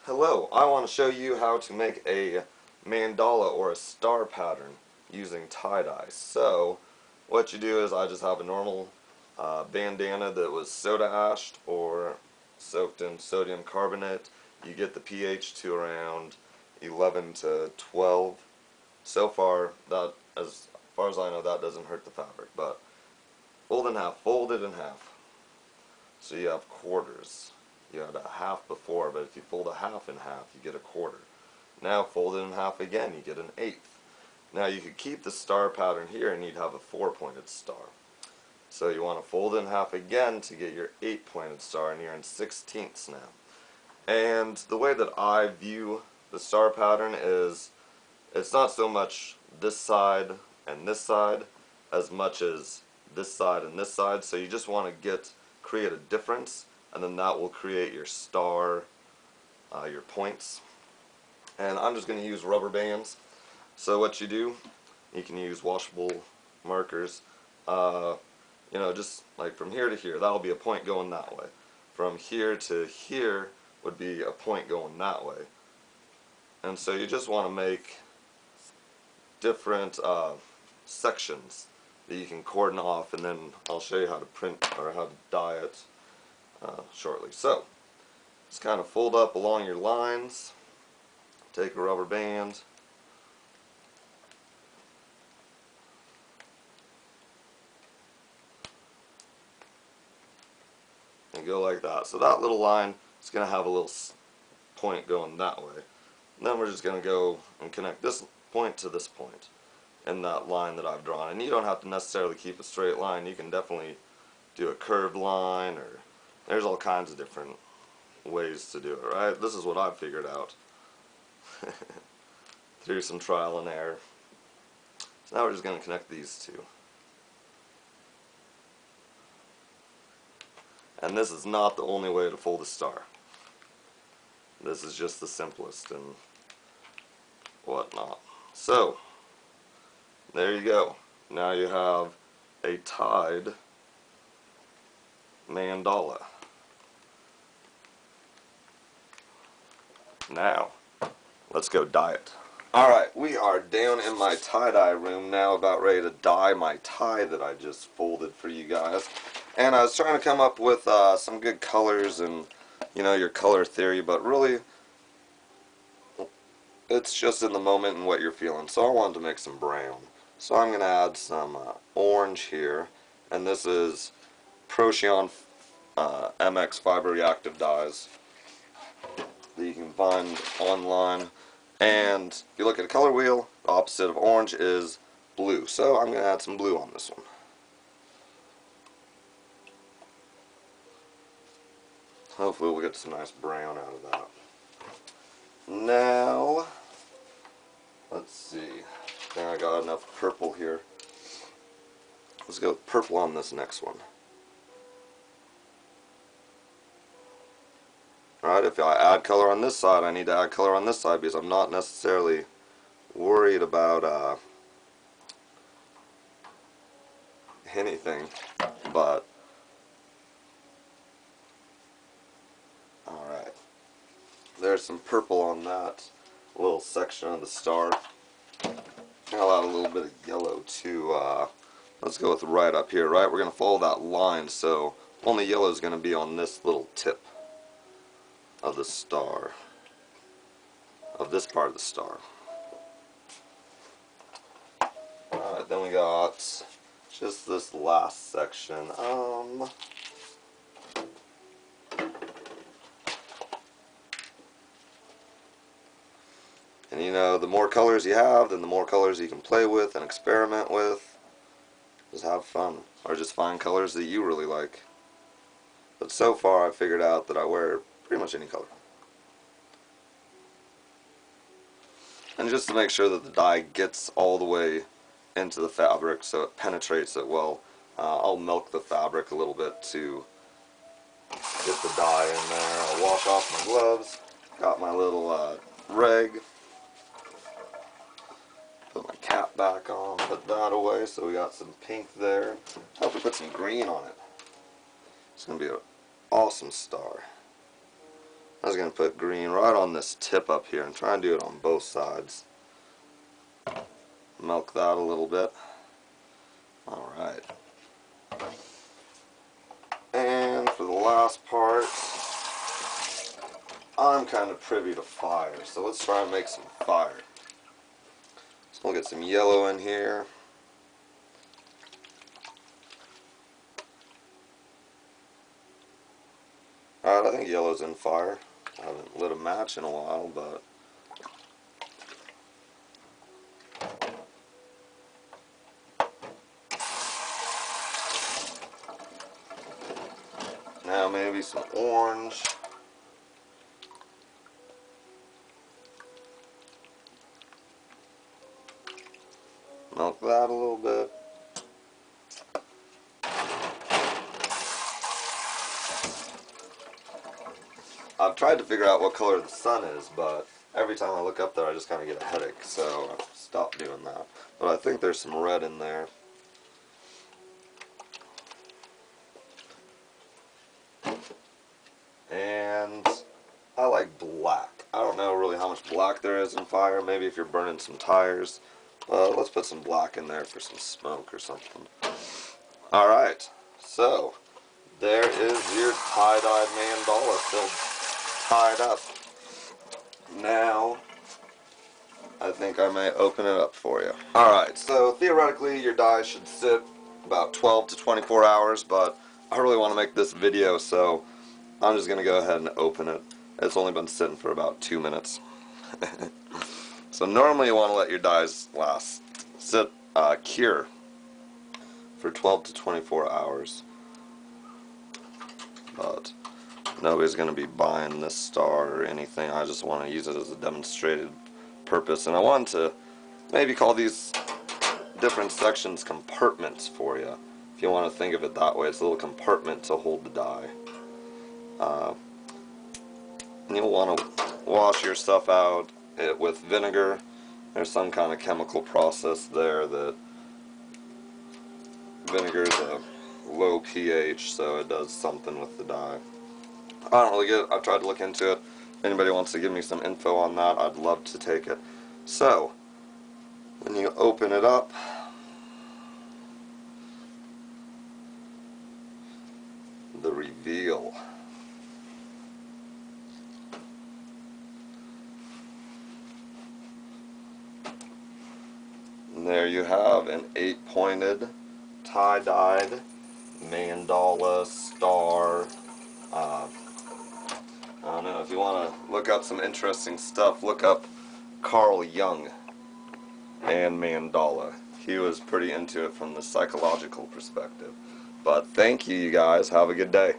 Hello, I want to show you how to make a mandala or a star pattern using tie-dye. So, what you do is I just have a normal bandana that was soda ashed or soaked in sodium carbonate. You get the pH to around 11 to 12. So far, as far as I know, that doesn't hurt the fabric, but fold it in half. So you have quarters. You had a half before, but if you fold a half in half, you get a quarter. Now fold it in half again, you get an eighth. Now you could keep the star pattern here and you'd have a 4-pointed star. So you want to fold it in half again to get your 8-pointed star, and you're in 16ths now. And the way that I view the star pattern is, it's not so much this side and this side as much as this side and this side. So you just want to create a difference, and then that will create your star, your points. And I'm just going to use rubber bands. So what you do, you can use washable markers, just like from here to here, that'll be a point going that way. From here to here would be a point going that way. And so you just want to make different sections that you can cordon off, and then I'll show you how to print or how to dye it shortly. So just kind of fold up along your lines, take a rubber band, and go like that. So that little line is going to have a little point going that way. And then we're just going to go and connect this point to this point in that line that I've drawn. And you don't have to necessarily keep a straight line. You can definitely do a curved line, or there's all kinds of different ways to do it, right? This is what I've figured out through some trial and error. So now we're just going to connect these two. And this is not the only way to fold a star. This is just the simplest and whatnot. So, there you go. Now you have a tied mandala. Now, let's go dye it. Alright, we are down in my tie-dye room now, about ready to dye my tie that I just folded for you guys. And I was trying to come up with some good colors and, your color theory, but really, it's just in the moment and what you're feeling. So I wanted to make some brown. So I'm going to add some orange here, and this is Procyon MX fiber reactive dyes that you can find online. And if you look at a color wheel, the opposite of orange is blue. So I'm going to add some blue on this one. Hopefully we'll get some nice brown out of that. Now, let's see. I think I got enough purple here. Let's go with purple on this next one. Alright, if I add color on this side, I need to add color on this side, because I'm not necessarily worried about anything, but alright. There's some purple on that little section of the star. I'll add a little bit of yellow too. Let's go with right up here, right? We're going to follow that line, so only yellow is going to be on this little tip of the star, of this part of the star. Alright, then we got just this last section. And the more colors you have, then the more colors you can play with and experiment with. Just have fun, or just find colors that you really like. But so far I've figured out that I wear pretty much any color. And just to make sure that the dye gets all the way into the fabric so it penetrates it well, I'll milk the fabric a little bit to get the dye in there. I'll wash off my gloves, got my little rag, put my cap back on, put that away, so we got some pink there. I'll have to put some green on it. It's going to be an awesome star. just going to put green right on this tip up here and try and do it on both sides. Milk that a little bit. Alright. And for the last part, I'm kind of privy to fire, so let's try and make some fire. So we'll get some yellow in here. Alright, I think yellow's in fire. I haven't lit a match in a while, but now maybe some orange. Milk that a little bit. I've tried to figure out what color the sun is, but every time I look up there I just kind of get a headache, so I've stopped doing that. But I think there's some red in there. And I like black. I don't know really how much black there is in fire, maybe if you're burning some tires. Let's put some black in there for some smoke or something. Alright, so there is your tie-dyed mandala still tied up. Now, I think I may open it up for you. Alright, so theoretically your dye should sit about 12 to 24 hours, but I really want to make this video, so I'm just going to go ahead and open it. It's only been sitting for about 2 minutes. So normally you want to let your dyes cure for 12 to 24 hours. But nobody's going to be buying this star or anything. I just want to use it as a demonstrated purpose. And I want to maybe call these different sections compartments for you. If you want to think of it that way, it's a little compartment to hold the dye. And you'll want to wash your stuff out with vinegar. There's some kind of chemical process there that vinegar is a low pH, so it does something with the dye. I don't really get it. I've tried to look into it. If anybody wants to give me some info on that, I'd love to take it. So, when you open it up, the reveal. And there you have an 8-pointed tie-dyed mandala star. I don't know, if you want to look up some interesting stuff, look up Carl Jung and mandala. He was pretty into it from the psychological perspective. But thank you, you guys. Have a good day.